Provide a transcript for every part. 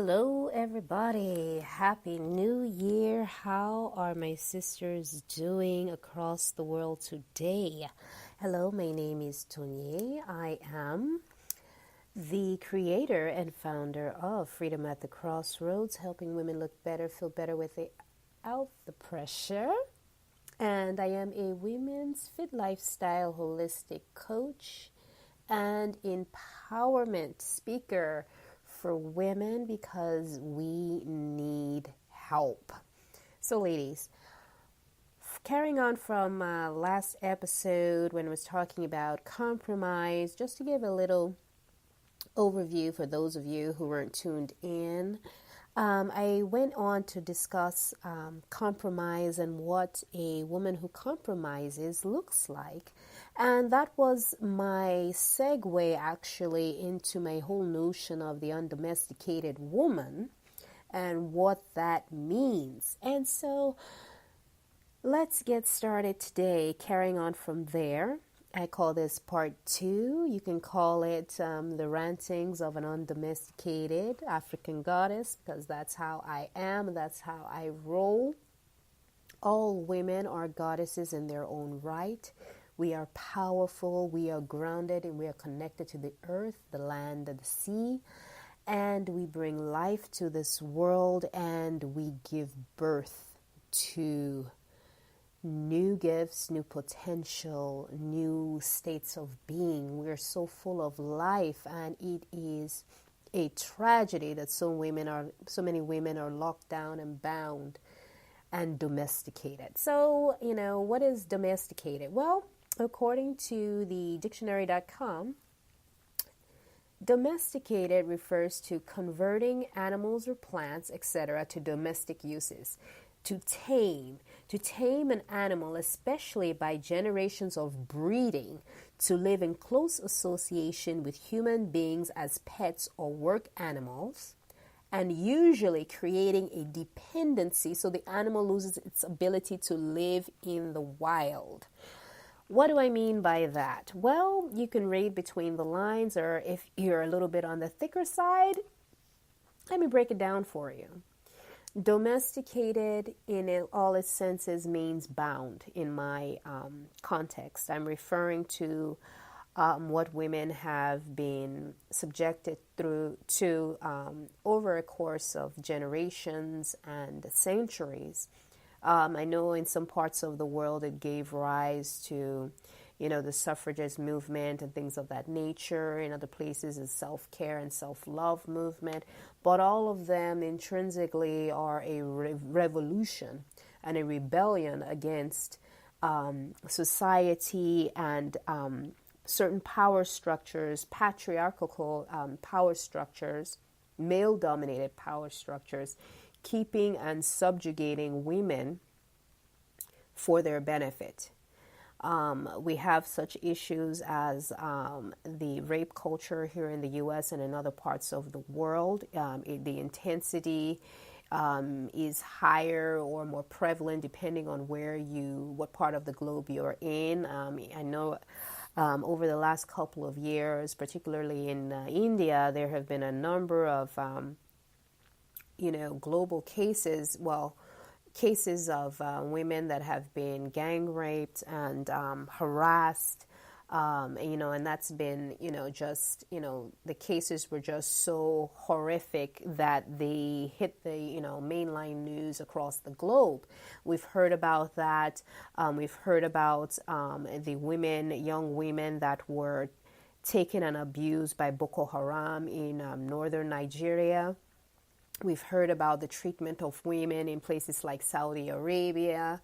Hello, everybody. Happy New Year. How are my sisters doing across the world today? Hello, my name is Tonye. I am the creator and founder of Freedom at the Crossroads, helping women look better, feel better without the pressure. And I am a women's fit lifestyle holistic coach and empowerment speaker for women because we need help. So, ladies, carrying on from last episode when I was talking about compromise, just to give a little overview for those of you who weren't tuned in, I went on to discuss compromise and what a woman who compromises looks like. And that was my segue actually into my whole notion of the undomesticated woman and what that means. And so let's get started today, carrying on from there. I call this part 2. You can call it the rantings of an undomesticated African goddess, because that's how I am, that's how I roll. All women are goddesses in their own right. We are powerful, we are grounded, and we are connected to the earth, the land, and the sea. And we bring life to this world, and we give birth to new gifts, new potential, new states of being. We're so full of life, and it is a tragedy that so many women are locked down and bound and domesticated. So, what is domesticated? Well, according to the dictionary.com, domesticated refers to converting animals or plants, etc., to domestic uses. To tame an animal, especially by generations of breeding, to live in close association with human beings as pets or work animals, and usually creating a dependency so the animal loses its ability to live in the wild. What do I mean by that? Well, you can read between the lines, or if you're a little bit on the thicker side, let me break it down for you. Domesticated in all its senses means bound in my context. I'm referring to what women have been subjected to over a course of generations and centuries. I know in some parts of the world it gave rise to, the suffragist movement and things of that nature. In other places, it's self-care and self-love movement. But all of them intrinsically are a revolution and a rebellion against society and certain power structures, patriarchal power structures, male-dominated power structures, keeping and subjugating women for their benefit. We have such issues as the rape culture here in the U.S. and in other parts of the world. The intensity is higher or more prevalent depending on what part of the globe you're in. I know over the last couple of years, particularly in India, there have been a number of global cases of women that have been gang raped and harassed, and that's been, the cases were just so horrific that they hit the, mainline news across the globe. We've heard about that. We've heard about the young women that were taken and abused by Boko Haram in northern Nigeria. We've heard about the treatment of women in places like Saudi Arabia,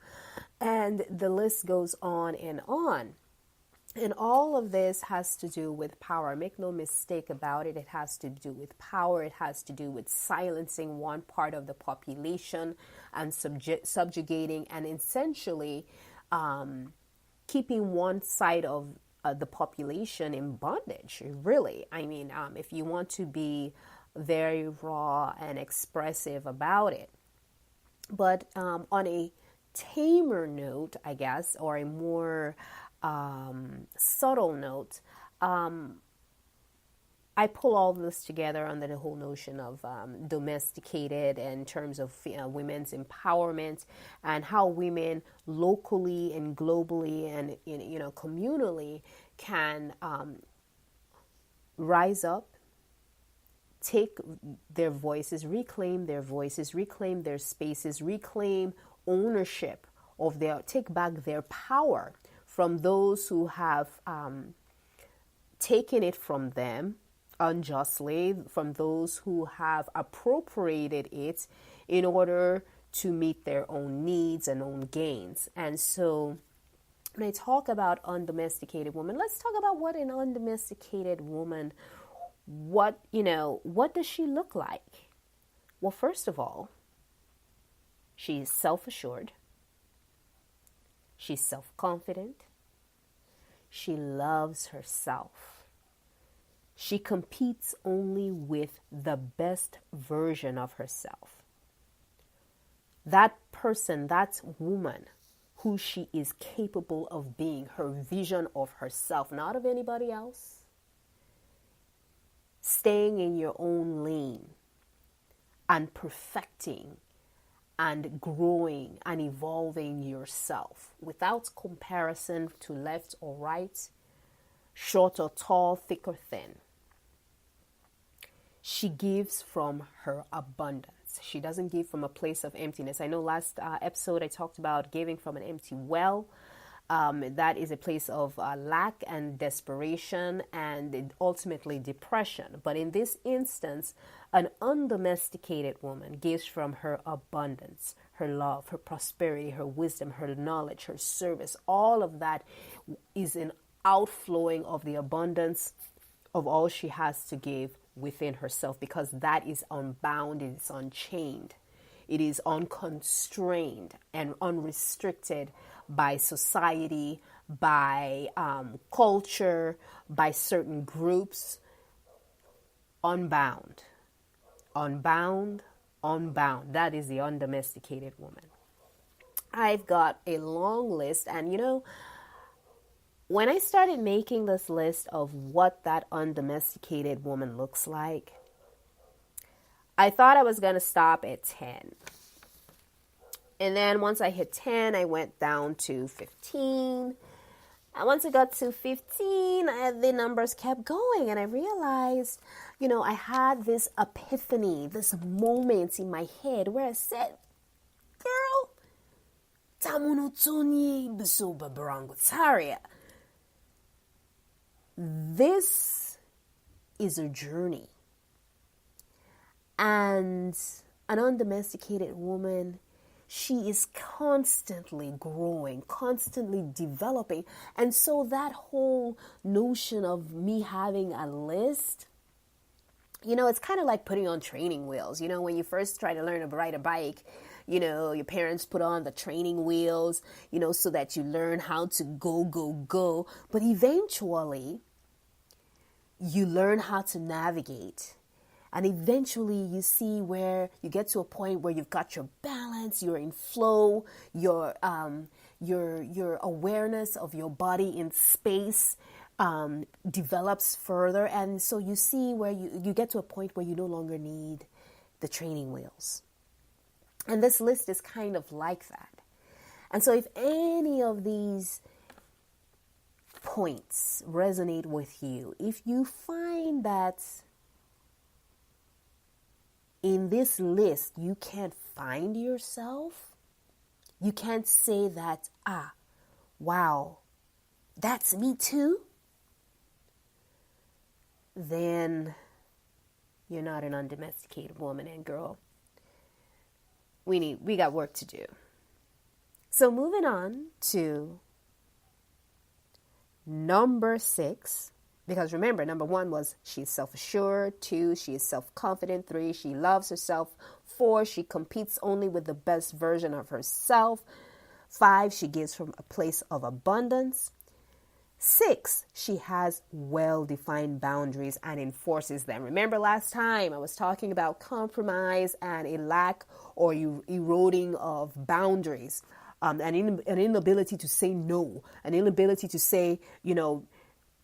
and the list goes on and on. And all of this has to do with power. Make no mistake about it. It has to do with power. It has to do with silencing one part of the population and subjugating and essentially keeping one side of the population in bondage, really. I mean, if you want to be very raw and expressive about it. But on a tamer note, I guess, or a more subtle note, I pull all this together under the whole notion of domesticated in terms of women's empowerment and how women locally and globally and communally can rise up, take their voices, reclaim their spaces, reclaim ownership of take back their power from those who have taken it from them unjustly, from those who have appropriated it in order to meet their own needs and own gains. And so when I talk about undomesticated woman, let's talk about what an undomesticated woman, what does she look like? Well, first of all, she's self-assured. She's self-confident. She loves herself. She competes only with the best version of herself. That person, that woman who she is capable of being, her vision of herself, not of anybody else. Staying in your own lane and perfecting and growing and evolving yourself without comparison to left or right, short or tall, thick or thin. She gives from her abundance. She doesn't give from a place of emptiness. I know last episode I talked about giving from an empty well. That is a place of lack and desperation and ultimately depression. But in this instance, an undomesticated woman gives from her abundance, her love, her prosperity, her wisdom, her knowledge, her service. All of that is an outflowing of the abundance of all she has to give within herself, because that is unbound, it is unchained, it is unconstrained and unrestricted by society, by culture, by certain groups. Unbound, unbound, unbound. That is the undomesticated woman. I've got a long list, and when I started making this list of what that undomesticated woman looks like, I thought I was going to stop at 10. And then once I hit 10, I went down to 15. And once I got to 15, the numbers kept going. And I realized, I had this epiphany, this moment in my head where I said, girl, tamunutuni bisuba barangutaria. This is a journey. And an undomesticated woman, she is constantly growing, constantly developing. And so that whole notion of me having a list, it's kind of like putting on training wheels. When you first try to learn to ride a bike, your parents put on the training wheels, so that you learn how to go. But eventually, you learn how to navigate. And eventually you see where you get to a point where you've got your balance, you're in flow, your awareness of your body in space develops further. And so you see where you get to a point where you no longer need the training wheels. And this list is kind of like that. And so if any of these points resonate with you, if you find that in this list you can't find yourself, you can't say that, wow, that's me too, then you're not an undomesticated woman. And girl, we got work to do. So moving on to number 6, because remember, number 1 was she's self-assured, 2, she is self-confident, 3, she loves herself, 4, she competes only with the best version of herself, 5, she gives from a place of abundance, 6, she has well-defined boundaries and enforces them. Remember last time I was talking about compromise and a lack or eroding of boundaries. An inability to say no, an inability to say,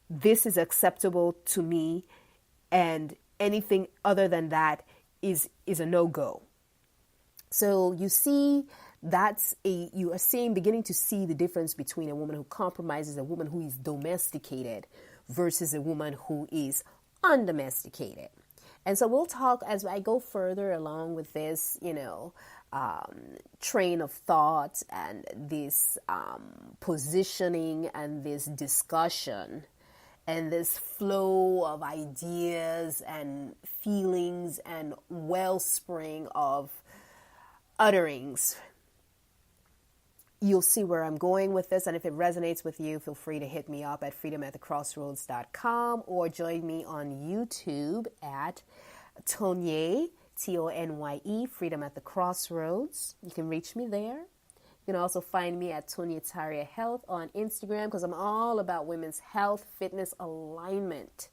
this is acceptable to me and anything other than that is a no-go. So you see, you are beginning to see the difference between a woman who compromises, a woman who is domesticated, versus a woman who is undomesticated. And so we'll talk as I go further along with this, train of thought and this positioning and this discussion and this flow of ideas and feelings and wellspring of utterings. You'll see where I'm going with this, and if it resonates with you, feel free to hit me up at freedomatthecrossroads.com or join me on YouTube at Tonye, Tonye, Freedom at the Crossroads. You can reach me there. You can also find me at Tonye Taria Health on Instagram, because I'm all about women's health, fitness, alignment,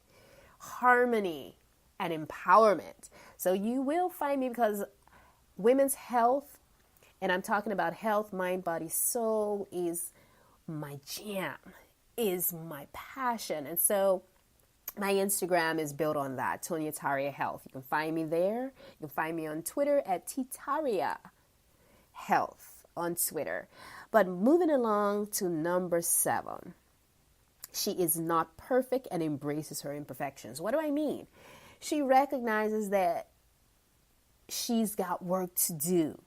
harmony, and empowerment. So you will find me because women's health, and I'm talking about health, mind, body, soul, is my jam, is my passion. And so my Instagram is built on that, Tonye Taria Health. You can find me there. You can find me on Twitter at Titaria Health on Twitter. But moving along to number 7. She is not perfect and embraces her imperfections. What do I mean? She recognizes that she's got work to do,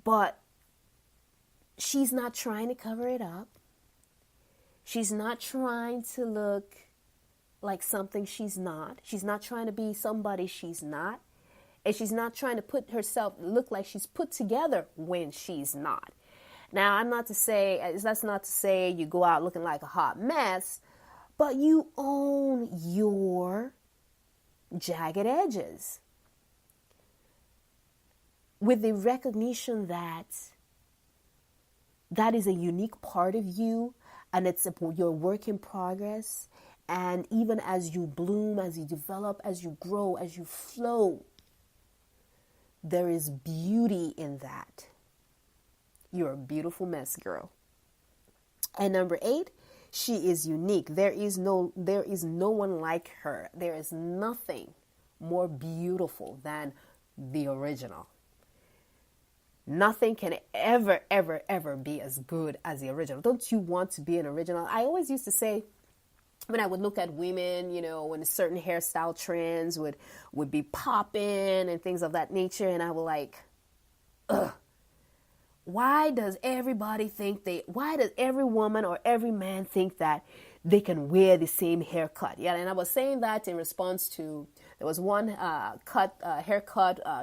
but she's not trying to cover it up. She's not trying to look like something she's not. She's not trying to be somebody she's not. And she's not trying to look like she's put together when she's not. Now, that's not to say you go out looking like a hot mess, but you own your jagged edges, with the recognition that that is a unique part of you, and it's your work in progress. And even as you bloom, as you develop, as you grow, as you flow, there is beauty in that. You're a beautiful mess, girl. And number 8, she is unique. There is no one like her. There is nothing more beautiful than the original. Nothing can ever, ever, ever be as good as the original. Don't you want to be an original? I always used to say, when I would look at women, when certain hairstyle trends would be popping and things of that nature, and I was like, ugh. Why does every woman or every man think that they can wear the same haircut? Yeah, and I was saying that in response to, there was one haircut,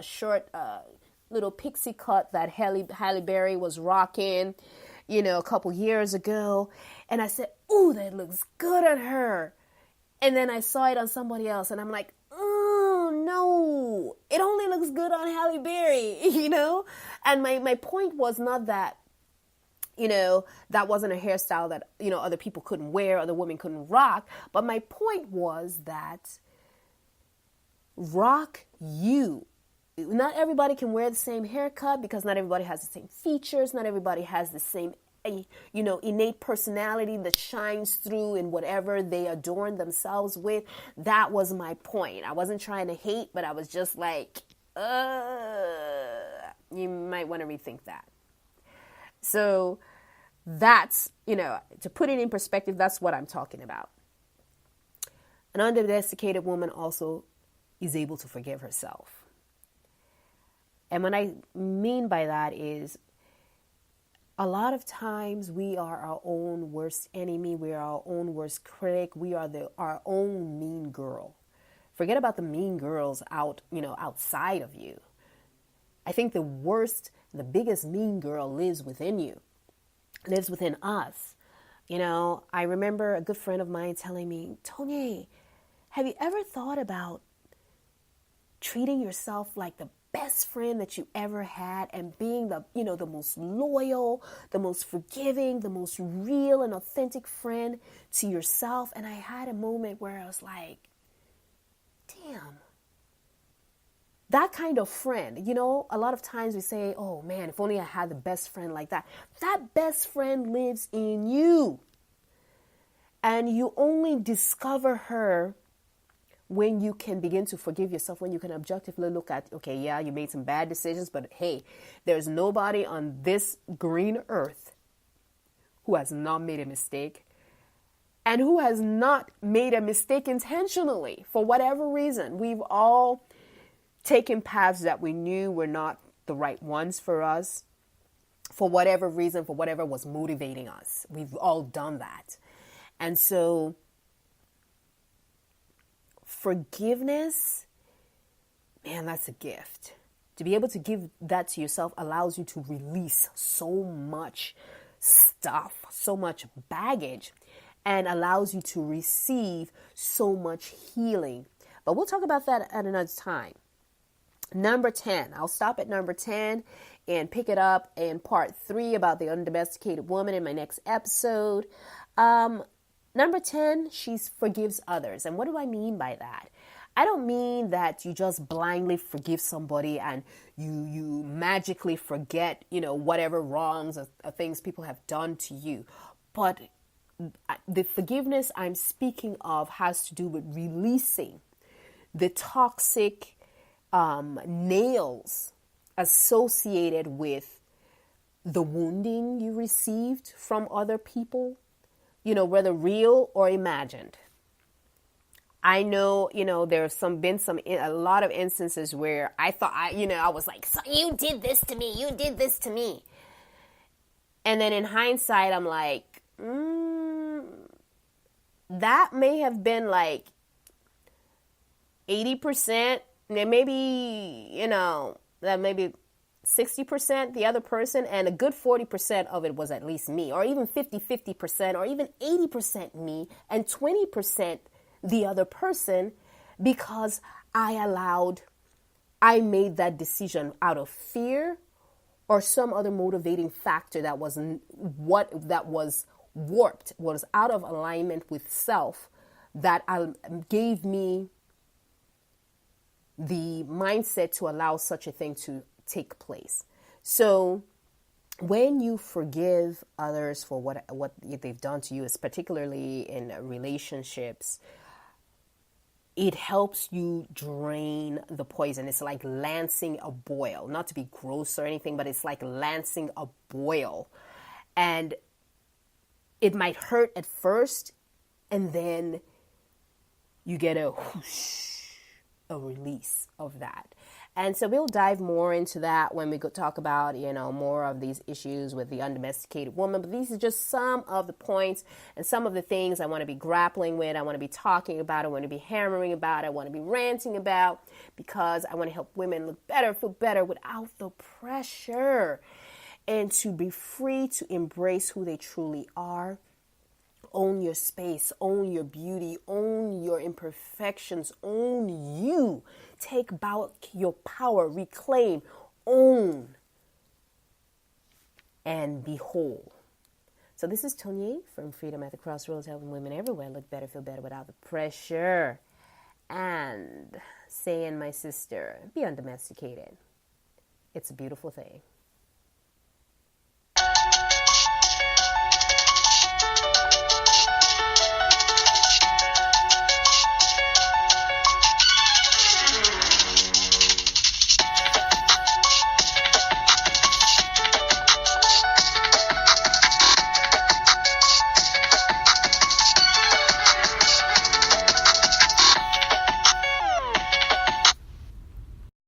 short, little pixie cut that Halle Berry was rocking, a couple years ago. And I said, ooh, that looks good on her. And then I saw it on somebody else, and I'm like, oh, no, it only looks good on Halle Berry, And my point was not that, that wasn't a hairstyle that, other people couldn't wear, other women couldn't rock. But my point was that rock you. Not everybody can wear the same haircut, because not everybody has the same features. Not everybody has the same, innate personality that shines through in whatever they adorn themselves with. That was my point. I wasn't trying to hate, but I was just like, you might want to rethink that. So that's, to put it in perspective, that's what I'm talking about. An undomesticated woman also is able to forgive herself. And what I mean by that is, a lot of times we are our own worst enemy. We are our own worst critic. We are our own mean girl. Forget about the mean girls outside of you. I think the biggest mean girl lives within you, lives within us. I remember a good friend of mine telling me, Tonye, have you ever thought about treating yourself like the best friend that you ever had, and being the most loyal, the most forgiving, the most real and authentic friend to yourself? And I had a moment where I was like, damn, that kind of friend, a lot of times we say, oh man, if only I had the best friend like that. That best friend lives in you. And you only discover her when you can begin to forgive yourself, when you can objectively look at, okay, yeah, you made some bad decisions, but hey, there's nobody on this green earth who has not made a mistake and who has not made a mistake intentionally for whatever reason. We've all taken paths that we knew were not the right ones for us, for whatever reason, for whatever was motivating us. We've all done that. And so forgiveness, man, that's a gift. To be able to give that to yourself allows you to release so much stuff, so much baggage, and allows you to receive so much healing. But we'll talk about that at another time. Number 10, I'll stop at number 10 and pick it up in part 3 about the undomesticated woman in my next episode. Number 10, she forgives others. And what do I mean by that? I don't mean that you just blindly forgive somebody and you magically forget, whatever wrongs or things people have done to you. But the forgiveness I'm speaking of has to do with releasing the toxic nails associated with the wounding you received from other people, whether real or imagined. I know, there's a lot of instances where I thought, I was like, so you did this to me, you did this to me. And then in hindsight, I'm like, that may have been like 80%, maybe, that maybe 60% the other person, and a good 40% of it was at least me, or even 50%, or even 80% me, and 20% the other person, because I made that decision out of fear or some other motivating factor that was warped, was out of alignment with self, that gave me the mindset to allow such a thing to take place. So when you forgive others for what they've done to you, is particularly in relationships, it helps you drain the poison. It's like lancing a boil, not to be gross or anything, but it's like lancing a boil. And it might hurt at first, and then you get a release of that. And so we'll dive more into that when we go talk about, more of these issues with the undomesticated woman. But these are just some of the points and some of the things I want to be grappling with. I want to be talking about. I want to be hammering about. I want to be ranting about, because I want to help women look better, feel better without the pressure, and to be free to embrace who they truly are. Own your space, own your beauty, own your imperfections, own you. Take back your power, reclaim, own, and be whole. So this is Tony from Freedom at the Crossroads, helping women everywhere look better, feel better without the pressure. And saying, my sister, be undomesticated. It's a beautiful thing.